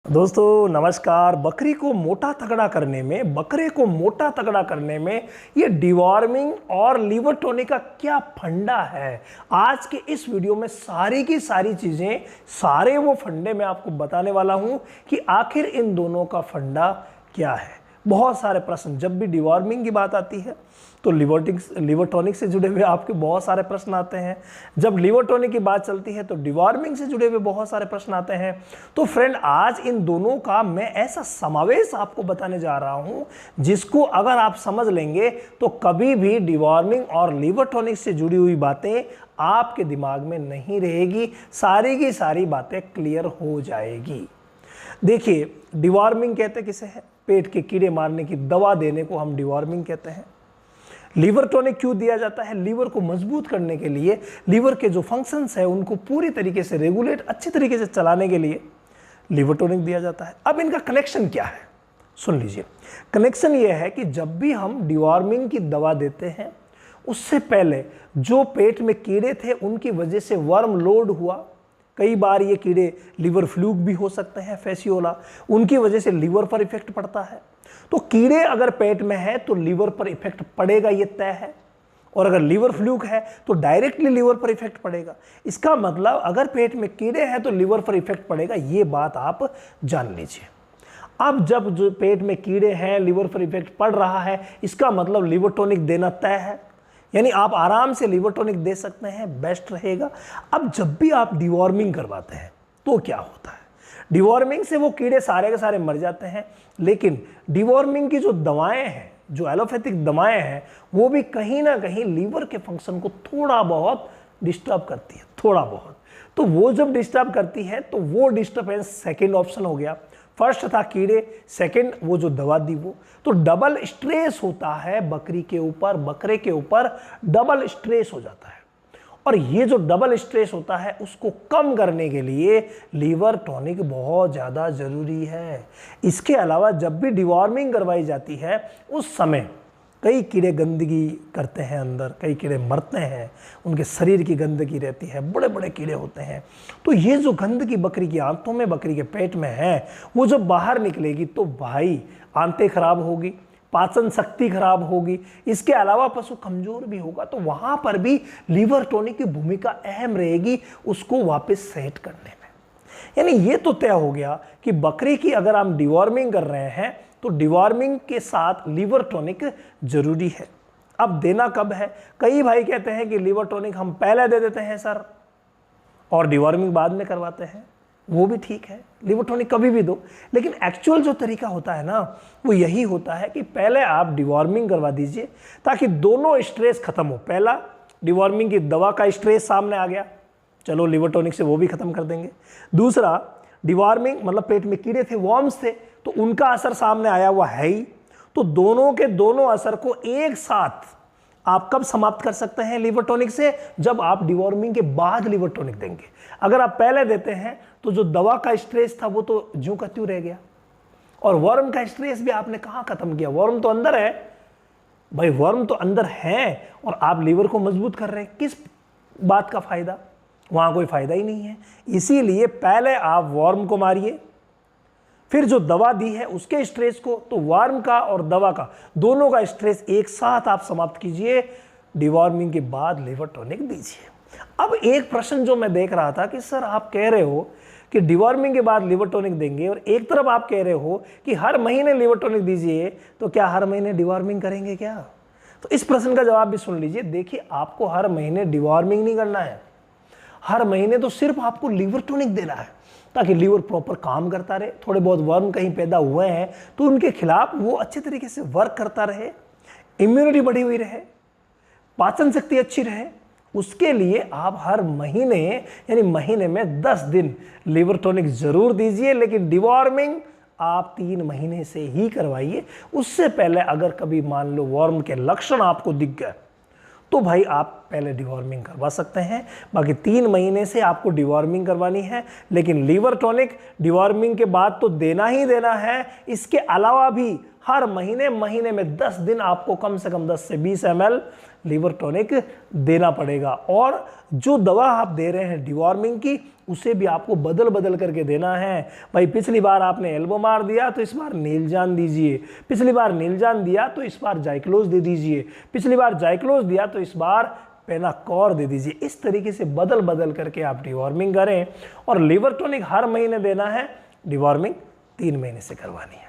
दोस्तों नमस्कार। बकरे को मोटा तगड़ा करने में ये डिवॉर्मिंग और लिवर टॉनिक का क्या फंडा है, आज के इस वीडियो में सारी की सारी चीजें, सारे वो फंडे मैं आपको बताने वाला हूं कि आखिर इन दोनों का फंडा क्या है। बहुत सारे प्रश्न जब भी डिवॉर्मिंग की बात आती है तो लिवर टॉनिक से जुड़े हुए आपके बहुत सारे प्रश्न आते हैं। जब लिवर टॉनिक की बात चलती है तो डिवॉर्मिंग से जुड़े हुए बहुत सारे प्रश्न आते हैं। तो फ्रेंड, आज इन दोनों का मैं ऐसा समावेश आपको बताने जा रहा हूं जिसको अगर आप समझ लेंगे तो कभी भी डिवॉर्मिंग और लिवर टॉनिक से जुड़ी हुई बातें आपके दिमाग में नहीं रहेगी, सारी की सारी बातें क्लियर हो जाएगी। देखिए, डिवॉर्मिंग कहते किसे है? पेट के कीड़े मारने की दवा देने को हम डिवॉर्मिंग कहते हैं। लीवर टॉनिक क्यों दिया जाता है? लीवर को मजबूत करने के लिए, लीवर के जो फंक्शंस है उनको पूरी तरीके से रेगुलेट, अच्छी तरीके से चलाने के लिए लीवर टॉनिक दिया जाता है। अब इनका कनेक्शन क्या है, सुन लीजिए। कनेक्शन यह है कि जब भी हम डिवॉर्मिंग की दवा देते हैं उससे पहले जो पेट में कीड़े थे उनकी वजह से वर्म लोड हुआ, कई बार ये कीड़े लिवर फ्लूक भी हो सकते हैं, फैसियोला, उनकी वजह से लिवर पर इफेक्ट पड़ता है। तो कीड़े अगर पेट में है तो लिवर पर इफेक्ट पड़ेगा, ये तय है। और अगर लिवर फ्लूक है तो डायरेक्टली लिवर पर इफेक्ट पड़ेगा। इसका मतलब अगर पेट में कीड़े हैं तो लिवर पर इफेक्ट पड़ेगा, ये बात आप जान लीजिए। अब जब जो पेट में कीड़े हैं, लिवर पर इफेक्ट पड़ रहा है, इसका मतलब लिवर टॉनिक देना तय है, यानी आप आराम से लिवर टॉनिक दे सकते हैं, बेस्ट रहेगा। अब जब भी आप डिवॉर्मिंग करवाते हैं तो क्या होता है? डिवॉर्मिंग से वो कीड़े सारे के सारे मर जाते हैं, लेकिन डिवॉर्मिंग की जो दवाएं हैं, जो एलोपैथिक दवाएं हैं, वो भी कहीं ना कहीं लीवर के फंक्शन को थोड़ा बहुत डिस्टर्ब करती है, थोड़ा बहुत। तो वो जब डिस्टर्ब करती है तो वो डिस्टर्बेंस सेकेंड ऑप्शन हो गया। फर्स्ट था कीड़े, सेकंड वो जो दवा दी वो। तो डबल स्ट्रेस होता है बकरी के ऊपर, बकरे के ऊपर डबल स्ट्रेस हो जाता है। और ये जो डबल स्ट्रेस होता है उसको कम करने के लिए लीवर टॉनिक बहुत ज़्यादा ज़रूरी है। इसके अलावा जब भी डिवॉर्मिंग करवाई जाती है उस समय कई कीड़े गंदगी करते हैं अंदर, कई कीड़े मरते हैं, उनके शरीर की गंदगी रहती है, बड़े बड़े कीड़े होते हैं। तो ये जो गंदगी बकरी की आंतों में, बकरी के पेट में है, वो जब बाहर निकलेगी तो भाई आंतें खराब होगी, पाचन शक्ति खराब होगी, इसके अलावा पशु कमजोर भी होगा। तो वहां पर भी लीवर टॉनिक की भूमिका अहम रहेगी उसको वापस सेट करने में। यानी ये तो तय हो गया कि बकरी की अगर हम डिवॉर्मिंग कर रहे हैं तो डिवॉर्मिंग के साथ लीवर टॉनिक जरूरी है। अब देना कब है? कई भाई कहते हैं कि लीवर टॉनिक हम पहले दे देते हैं सर और डिवॉर्मिंग बाद में करवाते हैं। वो भी ठीक है, लीवर टॉनिक कभी भी दो, लेकिन एक्चुअल जो तरीका होता है ना वो यही होता है कि पहले आप डिवॉर्मिंग करवा दीजिए ताकि दोनों स्ट्रेस खत्म हो। पहला, डिवॉर्मिंग की दवा का स्ट्रेस सामने आ गया, चलो लिवर टॉनिक से वो भी खत्म कर देंगे। दूसरा, डिवॉर्मिंग मतलब पेट में कीड़े थे, वॉर्म्स थे, तो उनका असर सामने आया हुआ है ही। तो दोनों के दोनों असर को एक साथ आप कब समाप्त कर सकते हैं लिवर टॉनिक से? जब आप डिवॉर्मिंग के बाद लिवर टॉनिक देंगे। अगर आप पहले देते हैं तो जो दवा का स्ट्रेस था वो तो ज्यों का त्यों रह गया, और वर्म का स्ट्रेस भी आपने कहां खत्म किया? वर्म तो अंदर है भाई, वर्म तो अंदर है और आप लीवर को मजबूत कर रहे हैं, किस बात का फायदा? वहां कोई फायदा ही नहीं है। इसीलिए पहले आप वर्म को मारिए, फिर जो दवा दी है उसके स्ट्रेस को, तो वर्म का और दवा का दोनों का स्ट्रेस एक साथ आप समाप्त कीजिए, डिवॉर्मिंग के बाद लिवर टॉनिक दीजिए। अब एक प्रश्न जो मैं देख रहा था कि सर आप कह रहे हो कि डिवॉर्मिंग के बाद लिवर टॉनिक देंगे और एक तरफ आप कह रहे हो कि हर महीने लिवर टॉनिक दीजिए, तो क्या हर महीने डिवॉर्मिंग करेंगे क्या? तो इस प्रश्न का जवाब भी सुन लीजिए। देखिए, आपको हर महीने डिवॉर्मिंग नहीं करना है, हर महीने तो सिर्फ आपको लिवर टॉनिक देना है ताकि लीवर प्रॉपर काम करता रहे। थोड़े बहुत वर्म कहीं पैदा हुए हैं तो उनके खिलाफ वो अच्छे तरीके से वर्क करता रहे, इम्यूनिटी बढ़ी हुई रहे, पाचन शक्ति अच्छी रहे। उसके लिए आप हर महीने यानी महीने में 10 दिन लिवर टॉनिक जरूर दीजिए, लेकिन डिवॉर्मिंग आप 3 महीने से ही करवाइए। उससे पहले अगर कभी मान लो वर्म के लक्षण आपको दिख गए तो भाई आप पहले डिवॉर्मिंग करवा सकते हैं। बाकी 3 महीने से आपको डिवॉर्मिंग करवानी है, लेकिन लीवर टॉनिक डिवॉर्मिंग के बाद तो देना ही देना है। इसके अलावा भी हर महीने में 10 दिन आपको कम से कम 10 से 20 ml लिवर टॉनिक देना पड़ेगा। और जो दवा आप दे रहे हैं डिवॉर्मिंग की, उसे भी आपको बदल बदल करके देना है। भाई पिछली बार आपने एल्बोमार दिया तो इस बार नीलजान दीजिए, पिछली बार नीलजान दिया तो इस बार जाइक्लोज दे दीजिए, पिछली बार जाइक्लोज दिया तो इस बार पेनाकोर दे दीजिए। इस तरीके से बदल बदल करके आप डिवॉर्मिंग करें। और लिवर टॉनिक हर महीने देना है, डिवॉर्मिंग 3 महीने से करवानी है।